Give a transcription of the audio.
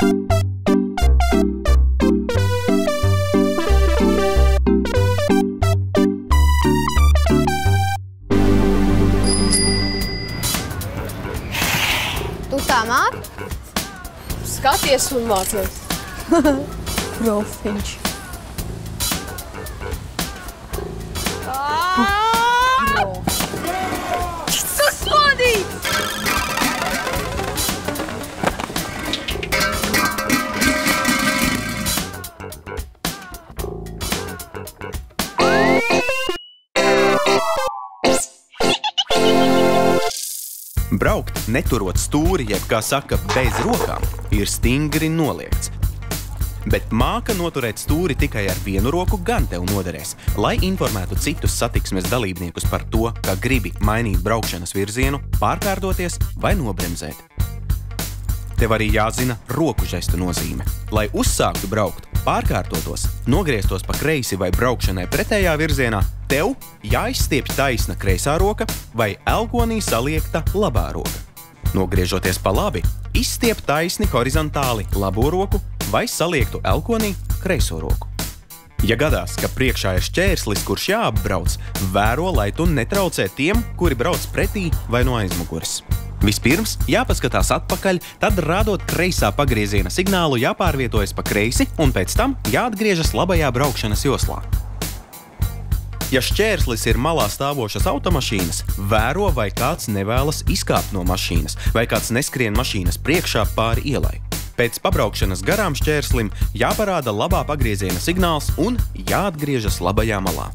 Tu tā māki? Skaties un mācies. Profiņš. Tu sodīts! Braukt, neturot stūri, jeb, kā saka, bez rokām, ir stingri noliegts. Bet māka noturēt stūri tikai ar vienu roku gan tev noderēs, lai informētu citus satiksmes dalībniekus par to, ka gribi mainīt braukšanas virzienu, pārkārtoties vai nobremzēt. Tev arī jāzina roku žestu nozīme. Lai uzsāktu braukt, pārkārtotos, nogrieztos pa kreisi vai braukšanai pretējā virzienā, tev jāizstiepj taisna kreisā roka vai elkonī saliekta labā roka. Nogriežoties pa labi, izstiep taisni horizontāli labo roku vai saliektu elkonī kreiso roku. Ja gadās, ka priekšā ir šķērslis, kurš jāapbrauc, vēro, lai tu netraucē tiem, kuri brauc pretī vai no aizmuguras. Vispirms jāpaskatās atpakaļ, tad rādot kreisā pagrieziena signālu jāpārvietojas pa kreisi un pēc tam jāatgriežas labajā braukšanas joslā. Ja šķērslis ir malā stāvošas automašīnas, vēro, vai kāds nevēlas izkāpt no mašīnas, vai kāds neskrien mašīnas priekšā pāri ielai. Pēc pabraukšanas garām šķērslim jāparāda labā pagrieziena signāls un jāatgriežas labajā malā.